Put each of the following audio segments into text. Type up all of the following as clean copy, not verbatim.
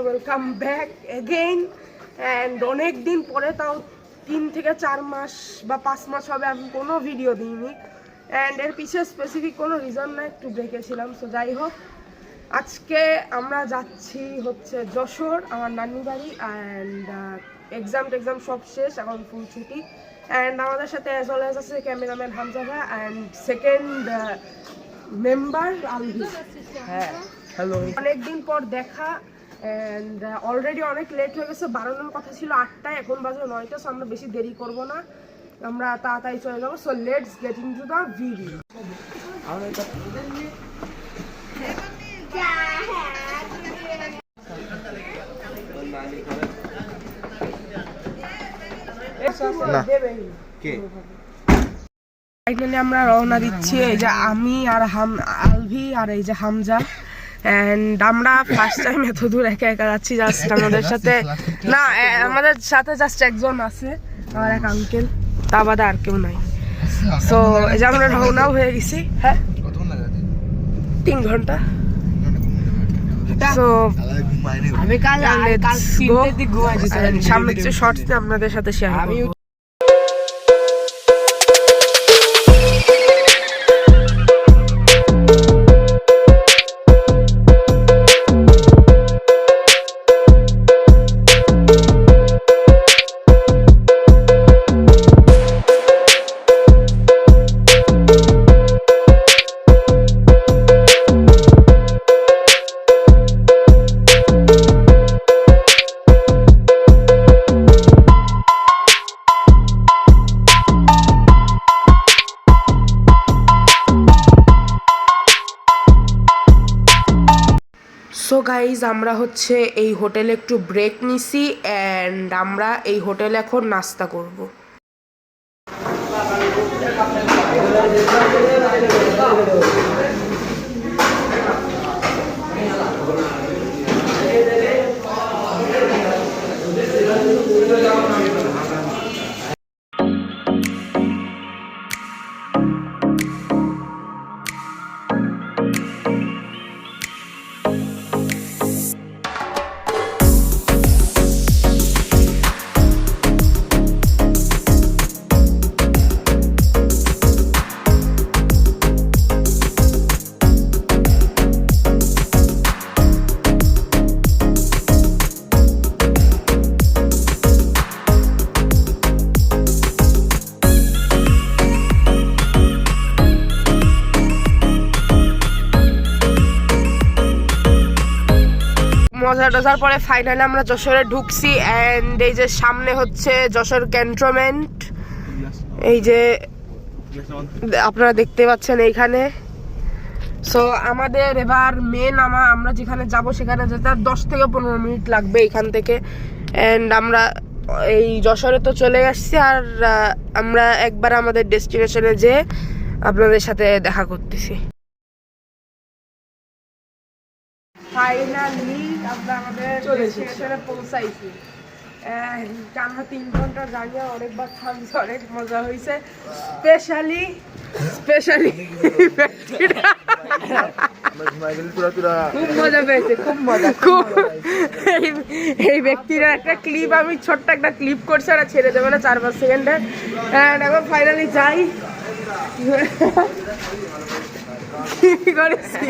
Welcome back again. And অনেক দিন পরে, তাও 3 থেকে 4 মাস বা 5 মাস হবে আমি কোনো ভিডিও দিইনি। অ্যান্ড এর পিছিয়ে স্পেসিফিক কোনো রিজন না, একটু ব্রেকে ছিলাম। সো যাই হোক, আজকে আমরা যাচ্ছি হচ্ছে যশোর, আমার নানির বাড়ি। অ্যান্ড এক্সাম সব শেষ, এখন ফুল ছুটি। অ্যান্ড আমাদের সাথে অ্যাজ ওয়েল অ্যাজ আছে ক্যামেরাম্যান হামজা ভাই অ্যান্ড সেকেন্ড মেম্বার আলভি। হ্যাঁ, হ্যালো। অনেকদিন পর দেখা। অ্যান্ড অলরেডি অনেক লেট হয়ে গেছে, বাড়ানোর কথা ছিল 8টায়, এখন বাজে 9টা। সো আমরা বেশি দেরি করব না, আমরা তাড়াতাড়ি চলে যাবো। So let's get into the video. Finally আমরা রওনা দিচ্ছি। এই যে আমি আর আলভি আর এই যে হামজা। অ্যান্ড আমরা ফার্স্ট টাইম এত দূর একা একা যাচ্ছি। জাস্ট আমাদের সাথে না, আমাদের সাথে জাস্ট একজন আছে, আমার এক আঙ্কেল, তা বাদে আর কেউ নাই। সো এই যে আমরা রওনাও হয়ে গেছি। হ্যাঁ, 3 ঘন্টা। সো আমি কাল সামনে কিছু শর্টস আপনাদের সাথে শেয়ার করব। সো গাইজ, আমরা হচ্ছে এই হোটেলে একটু ব্রেক নিছি। অ্যান্ড আমরা এই হোটেলে এখন নাস্তা করব। মজা টজার পরে ফাইনালি আমরা যশোরে ঢুকছি। অ্যান্ড এই যে সামনে হচ্ছে যশোর ক্যান্টনমেন্ট, এই যে আপনারা দেখতে পাচ্ছেন এইখানে। সো আমাদের এবার মেন আমরা যেখানে যাব সেখানে যেতে 10 থেকে 15 মিনিট লাগবে এখান থেকে। অ্যান্ড আমরা এই যশোরে তো চলে আসছি, আর আমরা একবার আমাদের ডেস্টিনেশনে যেয়ে আপনাদের সাথে দেখা করতেছি। ফাইনালি আমরা আমাদের ডেস্টিনেশনে পৌঁছাইছি। টানা 3 ঘন্টা জার্নি, অনেকবার থামছে, অনেক মজা হয়েছে। স্পেশালি খুব মজা পেয়েছে, খুব মজা। এই ব্যক্তিরা একটা ক্লিপ, আমি ছোট্ট একটা ক্লিপ করছি, ওরা ছেড়ে দেবে না 4-5 সেকেন্ডে। অ্যান্ড এখন ফাইনালি যাই করেছি।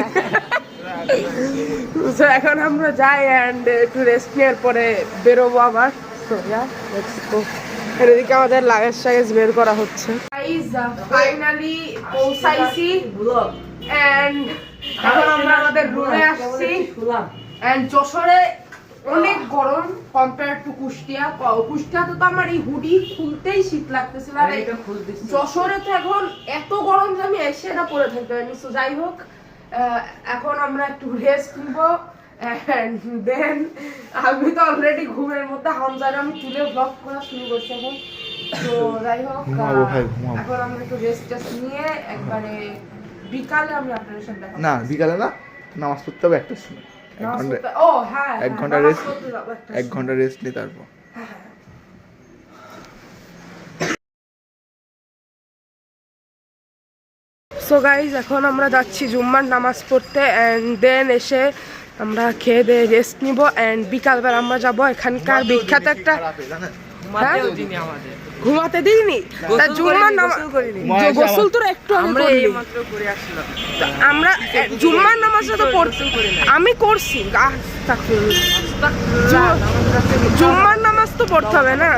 তো এখন আমরা যাই অ্যান্ড একটু রেস্ট নেওয়ার পরে বেরোবো আবার। এদিকে আমাদের লাগেজ টাগেজ বের করা হচ্ছে। ফাইনালি পৌঁছাইছি অ্যান্ড এখন আমরা আমাদের রুমে আসছি। অ্যান্ড যশোরে অনেক গরম কম্পেয়ার টু কুষ্টিয়া। কুষ্টিয়াতে তো আমার এই হুডি খুলতেই শীত লাগতেছিল, আর যশোরে তো এখন এত গরম যে আমি এসে এটা পরে থাকতে পারিনি। সো যাই হোক, এখন আমরা একটু রেস্ট নিবো। দেন আমি তো অলরেডি ঘুমের মধ্যে, হামজারে আমি তুলে ব্লগ করা শুরু করছি এখন। তো যাই হোক, এখন আমরা একটু রেস্ট নিয়ে একবারে বিকালে আমি আপনাদের সাথে দেখা। না বিকালে না, নামাজ পড়তে হবে 1টার সময়। 1 ঘন্টা রেস্ট নিয়ে তারপর। সো গাইজ, এখন আমরা যাচ্ছি জুম্মার নামাজ পড়তে। অ্যান্ড দেন এসে আমরা খেয়ে দিয়ে রেস্ট নিব অ্যান্ড বিকালবেলা আমরা যাব এখানকার বিখ্যাত একটা হ্যাঁ? ঘুমাতে দিইনি তা জুম্মার নামাজ গোসল তো একটু আমরা এইমাত্র করে আসলাম আমরা জুম্মার নামাজটা তো পড়ছি আমি করছি জুম্মার নামাজ তো পড়তে হবে না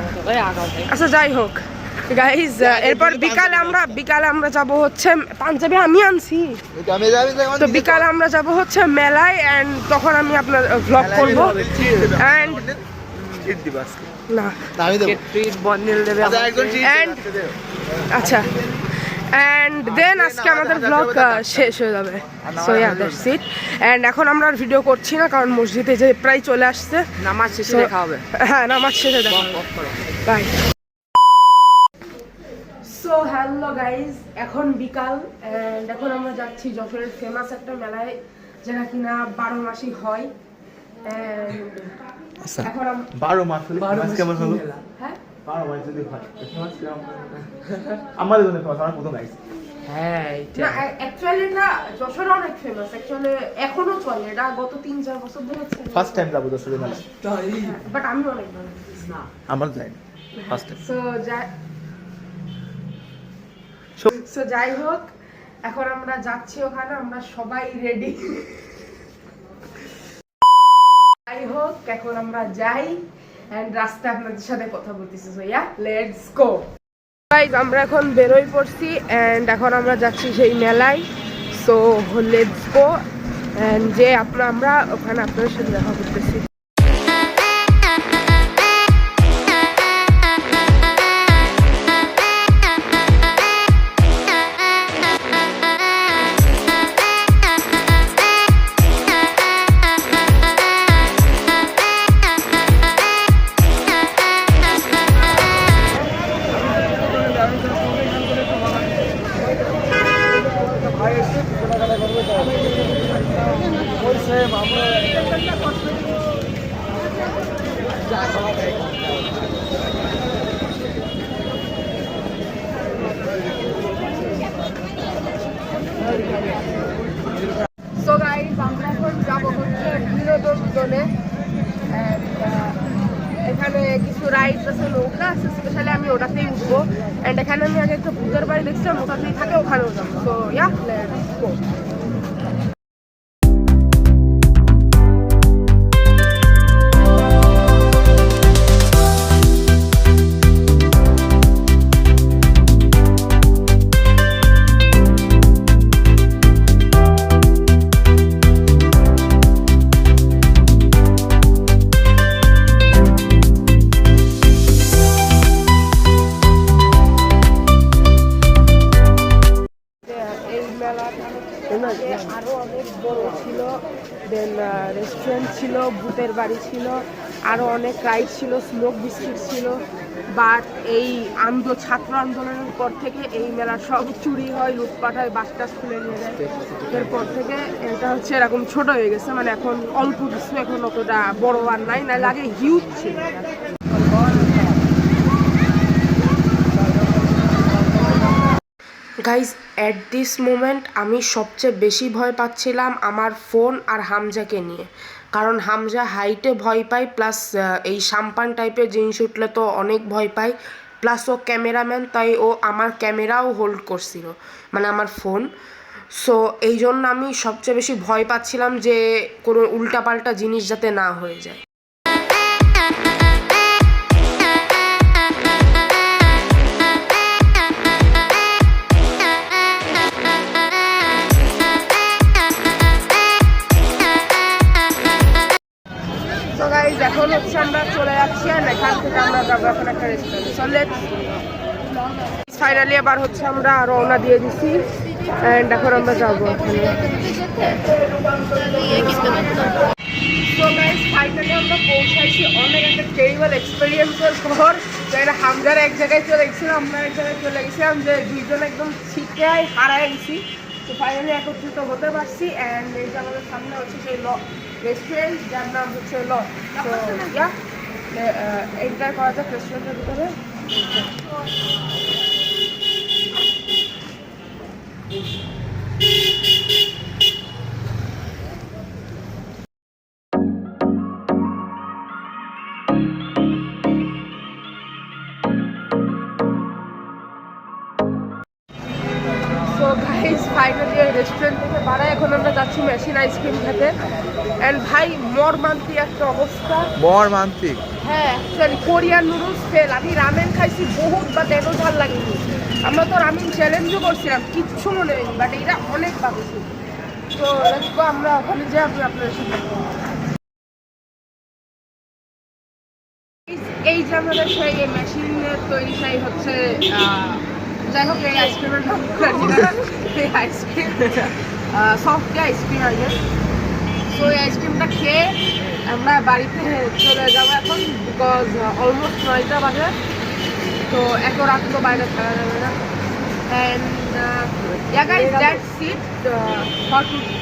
আচ্ছা যাই হোক গাইজ এরপর বিকালে আমরা যাব হচ্ছে পাঞ্জাবি আমি আনছি তো বিকালে আমরা যাব হচ্ছে মেলায় অ্যান্ড তখন আমি আপনার ভ্লগ করব অ্যান্ড না আচ্ছা অ্যান্ড দেন আজকে আমাদের ব্লগ শেষ হয়ে যাবে so yeah that's it and এখন আমরা আর ভিডিও করছি না কারণ মসজিদে যে প্রায় চলে আসছে নামাজ শেষে দেখা হবে হ্যাঁ নামাজ শেষে দেখা হবে বাই সো হ্যালো গাইজ এখন বিকাল অ্যান্ড এখন আমরা যাচ্ছি যশোরের ফেমাস একটা মেলায় যেটা কিনা 12 মাসই হয় এখন 12 মাস কেমন হলো হ্যাঁ 12 মাস যদি হয় আমাদের জন্য ফেমাস আমরা প্রথম গাইছি হ্যাঁ এটা অ্যাকচুয়ালি না যশোর অনেক ফেমাস অ্যাকচুয়ালি এখনো চলে এটা গত 3-4 বছর ধরে চলে ফার্স্ট টাইম যাবো যশোরের মেলা বাট আমি অনেক ভালো না আমার যাইনি ফার্স্ট টাইম সো যাই হোক এখন আমরা যাচ্ছি ওখানে আমরা সবাই রেডি যাই হোক এখন আমরা যাই এন্ড রাস্তায় আপনাদের সাথে কথা বলতেছি so yeah let's go guys আমরা এখন বেরোই পড়ছি এন্ড এখন আমরা যাচ্ছি সেই মেলায় সো লেটস গো এন্ড যে আমরা ওখানে আপনাদের সাথে দেখা করতেছি সো গাইস আমরা এখন যাবো হচ্ছে বিনোদন জোনে এখানে কিছু রাইডস আছে নৌকা আছে স্পেশালি আমি ওটাতেই উঠবো অ্যান্ড এখানে আমি আগে একটা ভূতের বাড়ি দেখছিলাম ওটাতেই থাকে ওখানেও যাবো সো ইয়া লেটস গো আরো অনেক বড় ছিল দেন রেস্টুরেন্ট ছিল ভূতের বাড়ি ছিল আরো অনেক রাইড ছিল স্মোক বিস্কিট ছিল বাট এই ছাত্র আন্দোলনের পর থেকে এই মেলার সব চুরি হয় লুটপাট হয় বাস টাস খুলে নিয়ে যায় এরপর থেকে এটা হচ্ছে এরকম ছোট হয়ে গেছে মানে এখন অল্প কিছু এখন অতটা বড় আর নাই না লাগে হিউজ ছিল গাইজ অ্যাট দিস মোমেন্ট আমি সবচেয়ে বেশি ভয় পাচ্ছিলাম আমার ফোন আর হামজাকে নিয়ে কারণ হামজা হাইটে ভয় পায় প্লাস এই সাম্পান টাইপের জিনিস উঠলে তো অনেক ভয় পায় প্লাস ও ক্যামেরাম্যান তাই ও আমার ক্যামেরাও হোল্ড করছিল মানে আমার ফোন সো এই জন্য আমি সবচেয়ে বেশি ভয় পাচ্ছিলাম যে কোনো উল্টাপাল্টা জিনিস যাতে না হয়ে যায় এখন হচ্ছে আমরা চলে যাচ্ছি আর এখান থেকে আমরা যাবো এখন একটা রেস্টুরেন্ট ফাইনালি আবার হচ্ছে আমরা রওনা দিয়ে দিছি এন্ড এখন আমরা যাবো ফাইনালি আমরা পৌঁছাইছি অনেক একটা টেরিবল এক্সপেরিয়েন্সের পর যেটা হামজার এক জায়গায় চলে গেছিলাম আমরা এক জায়গায় চলে গেছিলাম যে দুইজন একদম ছিটকে হারায় গেছি তো ফাইনালি একত্রিত হতে পারছি অ্যান্ড এইটা আমাদের সামনে হচ্ছে সেই রেস্টুরেন্ট যার নাম হচ্ছে ল তো ইয়া এন্টার করা যাক রেস্টুরেন্টের ভিতরে যাচ্ছি মেশিন আইসক্রিম খেতে। অ্যান্ড ভাই মর্মান্তিক একটা অবস্থা। মর্মান্তিক। হ্যাঁ অ্যাকচুয়ালি কোরিয়ান নুডলস ফেল। আমি রামেন খাইছি বহুত, বাট এত ঝাল লাগেনি। আমরা তো রামেন চ্যালেঞ্জও করছিলাম, কিচ্ছু মনে হয়নি, বাট এটা অনেক ভালো ছিল। তো আমরা ওখানে যাই, আপনি আপনার সাথে এই যে আমাদের সেই মেশিনের তৈরি সেই হচ্ছে যাই হোক এই আইসক্রিমের নাম এই আইসক্রিম সফট আইসক্রিম আগে। তো এই আইসক্রিমটা খেয়ে আমরা বাড়িতে চলে যাবো এখন, বিকজ অলমোস্ট 9টা বাজে। তো এত রাত তো বাইরে থাকা যাবে না। And yeah guys, that's it for today.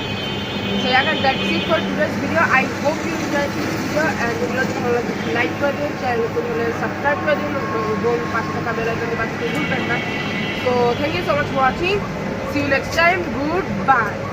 So yeah guys, that's it for today's video. I hope you enjoyed this video and video যদি ভালো লাগে লাইক করে দিন, চ্যানেল করে সাবস্ক্রাইব করে দিন এবং পাশে থাকা বেল আইকনটি বাজিয়ে ভুলবেন না। So thank you so much for watching. See you next time. Goodbye.